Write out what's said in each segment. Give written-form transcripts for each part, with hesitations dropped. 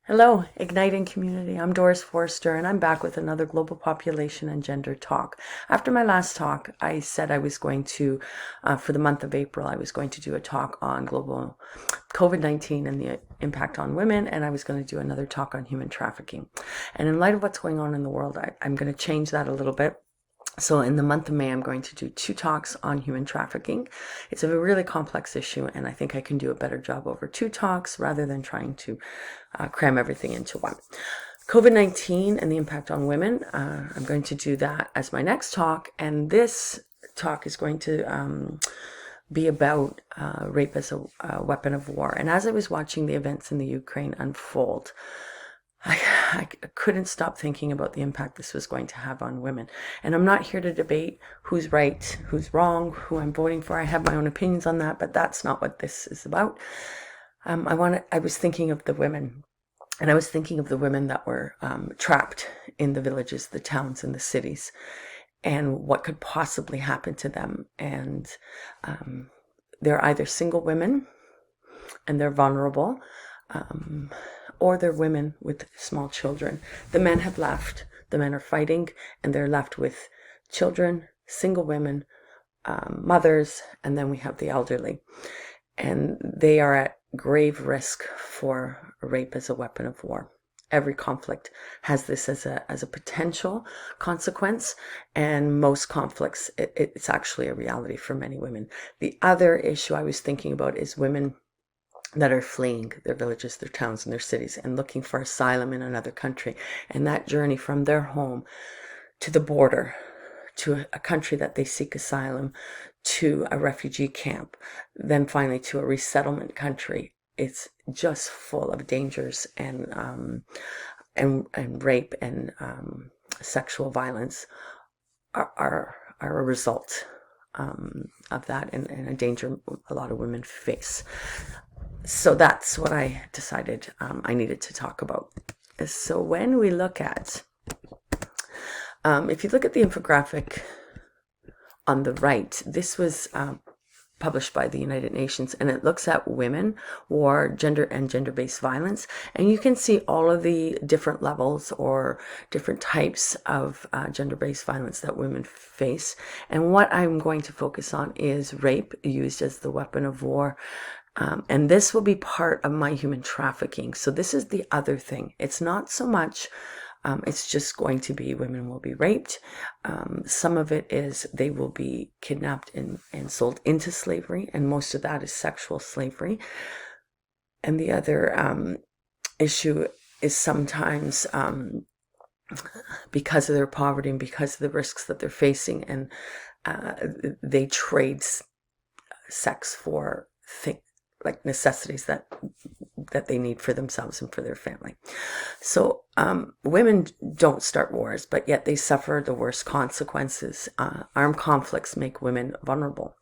Hello, Igniting Community. I'm Doris Forster, and I'm back with another global population and gender talk. After my last talk, I said I was going to, for the month of April, I was going to do a talk on global COVID-19 and the impact on women, and I was going to do another talk on human trafficking. And in light of what's going on in the world, I'm going to change that a little bit. So in the month of May, I'm going to do 2 talks on human trafficking. It's a really complex issue, and I think I can do a better job over 2 talks rather than trying to cram everything into one. COVID-19 and the impact on women, I'm going to do that as my next talk, and this talk is going to be about rape as a weapon of war. And as I was watching the events in the Ukraine unfold, I couldn't stop thinking about the impact this was going to have on women. And I'm not here to debate who's right, who's wrong, who I'm voting for. I have my own opinions on that, but that's not what this is about. I was thinking of the women, and I was thinking of the women that were trapped in the villages, the towns, and the cities, and what could possibly happen to them. And they're either single women, and they're vulnerable, or they're women with small children. The men have left. The men are fighting, and they're left with children, single women, mothers, and then we have the elderly. And they are at grave risk for rape as a weapon of war. Every conflict has this as a potential consequence, and most conflicts, it's actually a reality for many women. The other issue I was thinking about is women that are fleeing their villages, their towns, and their cities and looking for asylum in another country. And that journey from their home to the border, to a country that they seek asylum, to a refugee camp, then finally to a resettlement country. It's just full of dangers and rape and sexual violence are a result of that, and a danger a lot of women face. So that's what I decided I needed to talk about. So when we look at, if you look at the infographic on the right, this was published by the United Nations, and it looks at women, war, gender, and gender-based violence. And you can see all of the different levels or different types of gender-based violence that women face. And what I'm going to focus on is rape used as the weapon of war. And this will be part of my human trafficking. So this is the other thing. It's not so much, it's just going to be women will be raped. Some of it is they will be kidnapped and sold into slavery. And most of that is sexual slavery. And the other issue is sometimes because of their poverty and because of the risks that they're facing, and they trade sex for things like necessities that they need for themselves and for their family. So women don't start wars, but yet they suffer the worst consequences. Armed conflicts make women vulnerable.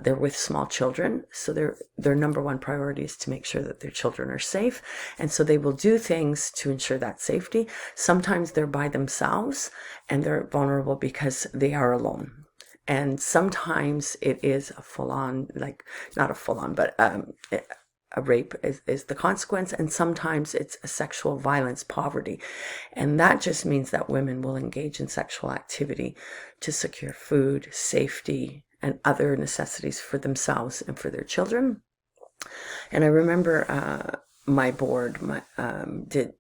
They're with small children, so their number one priority is to make sure that their children are safe, and so they will do things to ensure that safety. Sometimes they're by themselves, and they're vulnerable because they are alone. And sometimes it is a full-on, like, not a full-on, but a rape is the consequence. And sometimes it's a sexual violence, poverty. And that just means that women will engage in sexual activity to secure food, safety, and other necessities for themselves and for their children. And I remember my board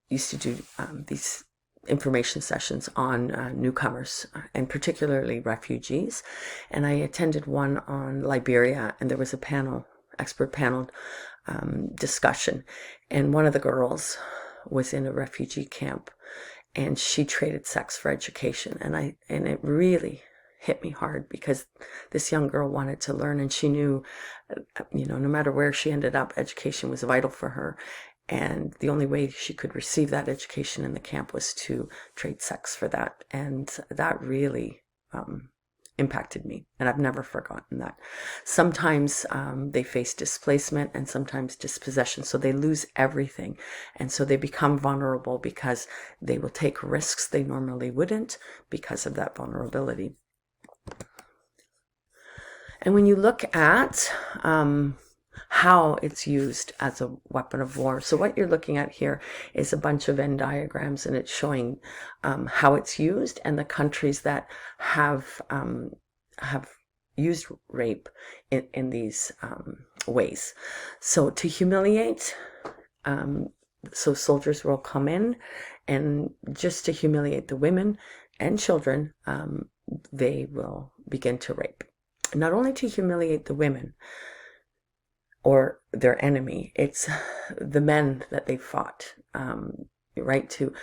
used to do these information sessions on newcomers, and particularly refugees. And I attended one on Liberia, and there was a expert panel discussion. And one of the girls was in a refugee camp, and she traded sex for education. And it really hit me hard, because this young girl wanted to learn, and she knew, no matter where she ended up, education was vital for her. And the only way she could receive that education in the camp was to trade sex for that. And that really impacted me. And I've never forgotten that. Sometimes they face displacement and sometimes dispossession. So they lose everything. And so they become vulnerable because they will take risks they normally wouldn't because of that vulnerability. And when you look at how it's used as a weapon of war. So what you're looking at here is a bunch of Venn diagrams, and it's showing how it's used and the countries that have used rape in these ways. So to humiliate, so soldiers will come in, and just to humiliate the women and children, they will begin to rape. Not only to humiliate the women or their enemy, it's the men that they fought, right, to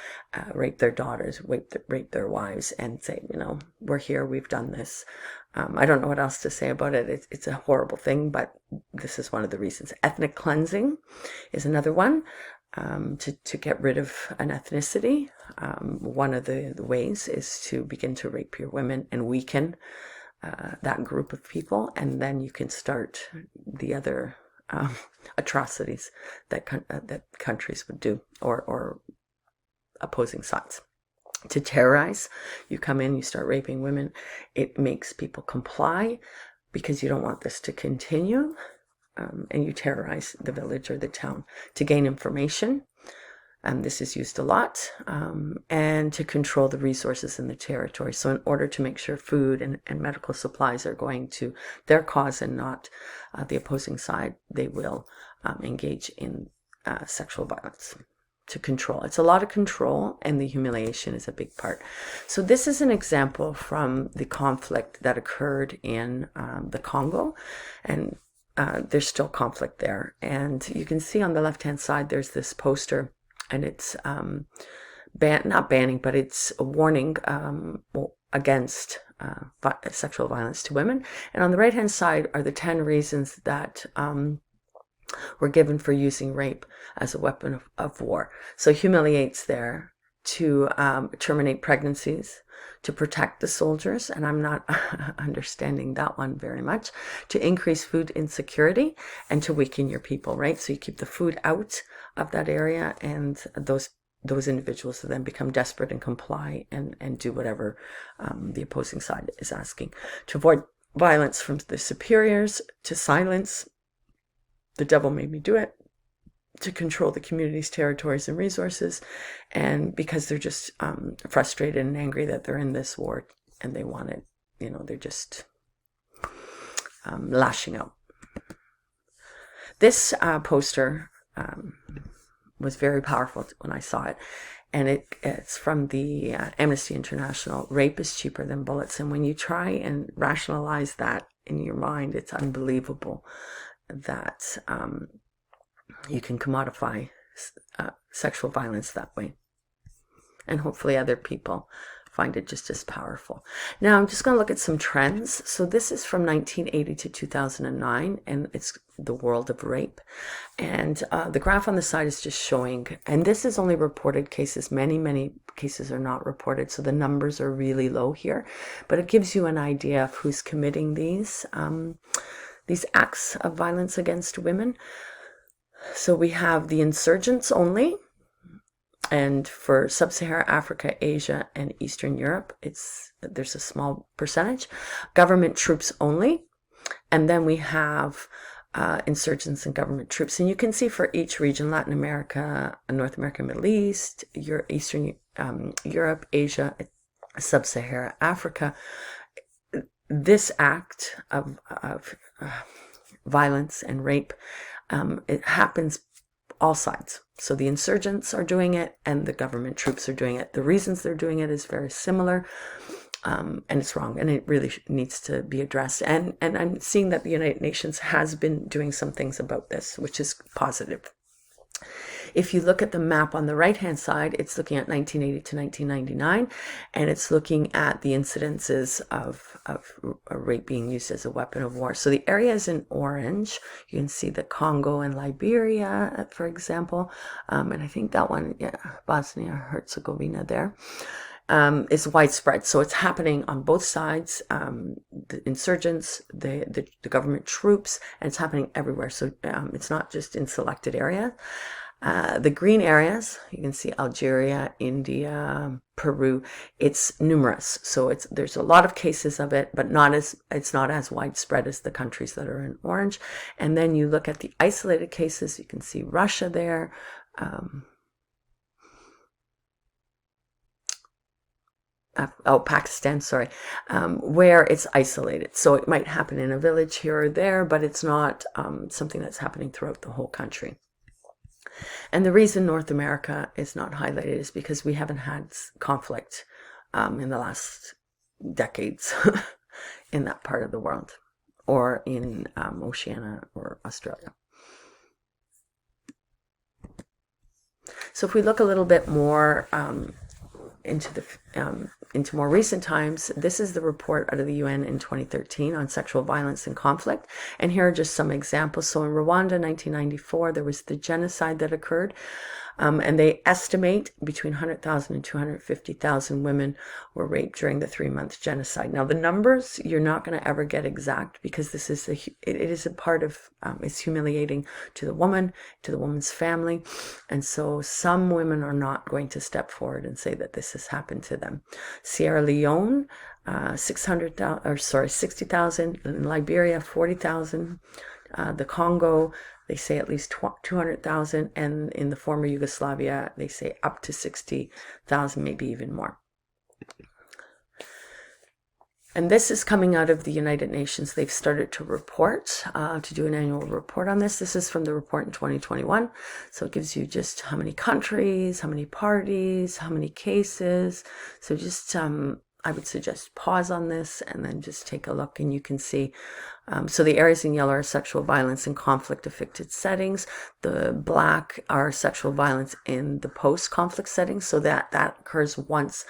rape their daughters, rape their wives, and say, we're here, we've done this. I don't know what else to say about it. It's a horrible thing, but this is one of the reasons. Ethnic cleansing is another one. To get rid of an ethnicity, one of the ways is to begin to rape your women and weaken that group of people, and then you can start the other atrocities that countries would do, or opposing sides. To terrorize, you come in, you start raping women. It makes people comply because you don't want this to continue, and you terrorize the village or the town. To gain information, this is used a lot, and to control the resources in the territory. So in order to make sure food and medical supplies are going to their cause and not the opposing side, they will engage in sexual violence to control. It's a lot of control, and the humiliation is a big part. So this is an example from the conflict that occurred in the Congo, and there's still conflict there. And you can see on the left-hand side, there's this poster, and it's not banning, but it's a warning against sexual violence to women. And on the right-hand side are the 10 reasons that were given for using rape as a weapon of war. So humiliates there, to terminate pregnancies, to protect the soldiers, and I'm not understanding that one very much, to increase food insecurity, and to weaken your people, right? So you keep the food out of that area, and those individuals then become desperate and comply and do whatever the opposing side is asking. To avoid violence from the superiors, to silence, the devil made me do it, to control the community's territories and resources, and because they're just frustrated and angry that they're in this war and they want it, they're just lashing out. This poster was very powerful when I saw it, and it's from the Amnesty International. Rape is cheaper than bullets, and when you try and rationalize that in your mind, it's unbelievable that you can commodify sexual violence that way. And hopefully other people find it just as powerful. Now I'm just going to look at some trends. So this is from 1980 to 2009, and it's the world of rape. And the graph on the side is just showing, and this is only reported cases. Many cases are not reported, so the numbers are really low here. But it gives you an idea of who's committing these acts of violence against women. So we have the insurgents only, and for Sub-Saharan Africa, Asia, and Eastern Europe, there's a small percentage. Government troops only, and then we have insurgents and government troops. And you can see for each region: Latin America, North America, Middle East, Eastern Europe, Asia, Sub-Saharan Africa. This act of violence and rape, it happens all sides. So the insurgents are doing it and the government troops are doing it. The reasons they're doing it is very similar, and it's wrong, and it really needs to be addressed. And I'm seeing that the United Nations has been doing some things about this, which is positive. If you look at the map on the right-hand side, it's looking at 1980 to 1999, and it's looking at the incidences of rape being used as a weapon of war. So the areas in orange, you can see the Congo and Liberia, for example, and I think that one, Bosnia-Herzegovina there, is widespread. So it's happening on both sides, the insurgents, the government troops, and it's happening everywhere. So it's not just in selected areas. The green areas, you can see Algeria, India, Peru. It's numerous, so there's a lot of cases of it, but it's not as widespread as the countries that are in orange. And then you look at the isolated cases. You can see Russia there. Pakistan, sorry, where it's isolated. So it might happen in a village here or there, but it's not something that's happening throughout the whole country. And the reason North America is not highlighted is because we haven't had conflict in the last decades in that part of the world, or in Oceania or Australia. So if we look a little bit more into more recent times, this is the report out of the UN in 2013 on sexual violence and conflict. And here are just some examples. So in Rwanda, 1994, there was the genocide that occurred. And they estimate between 100,000 and 250,000 women were raped during the 3-month genocide. Now, the numbers, you're not going to ever get exact, because it is a part of, it's humiliating to the woman, to the woman's family. And so some women are not going to step forward and say that this has happened to them. Sierra Leone, 60,000. In Liberia, 40,000. The Congo, they say at least 200,000, and in the former Yugoslavia, they say up to 60,000, maybe even more. And this is coming out of the United Nations. They've started to report, to do an annual report on this. This is from the report in 2021. So it gives you just how many countries, how many parties, how many cases. So just, I would suggest pause on this and then just take a look, and you can see. So the areas in yellow are sexual violence in conflict-affected settings. The black are sexual violence in the post-conflict settings. So that occurs once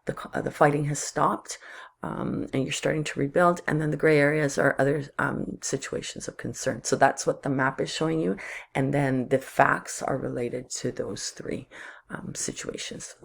the fighting has stopped, and you're starting to rebuild. And then the gray areas are other situations of concern. So that's what the map is showing you. And then the facts are related to those three situations.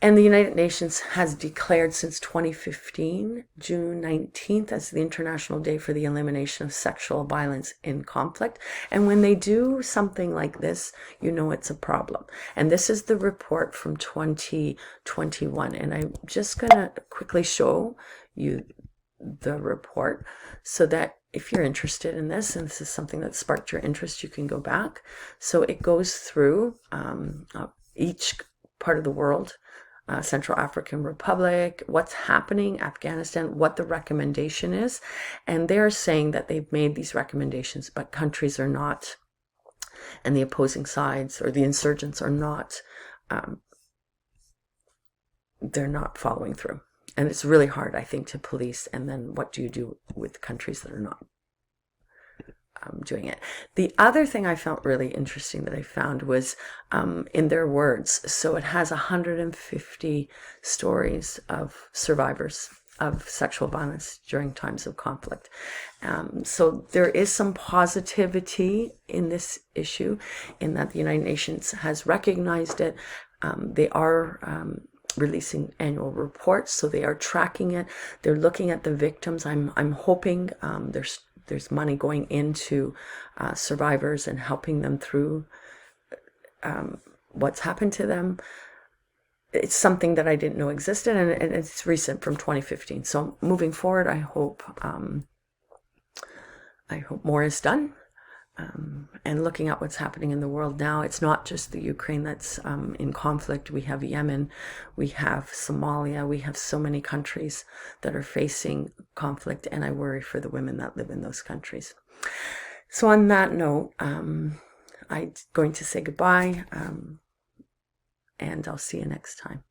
And the United Nations has declared since 2015, June 19th, as the International Day for the Elimination of Sexual Violence in Conflict. And when they do something like this, you know it's a problem. And this is the report from 2021. And I'm just going to quickly show you the report so that if you're interested in this, and this is something that sparked your interest, you can go back. So it goes through each part of the world. Central African Republic, what's happening, Afghanistan, what the recommendation is. And they're saying that they've made these recommendations, but countries are not, and the opposing sides or the insurgents are not, they're not following through. And it's really hard, I think, to police. And then what do you do with countries that are not doing it? The other thing I felt really interesting that I found was in their words. So it has 150 stories of survivors of sexual violence during times of conflict. So there is some positivity in this issue, in that the United Nations has recognized it. They are releasing annual reports, so they are tracking it. They're looking at the victims. I'm hoping there's money going into survivors and helping them through what's happened to them. It's something that I didn't know existed, and it's recent, from 2015. So moving forward, I hope more is done. And looking at what's happening in the world now, it's not just the Ukraine that's in conflict. We have Yemen, we have Somalia, we have so many countries that are facing conflict, and I worry for the women that live in those countries. So on that note, I'm going to say goodbye, and I'll see you next time.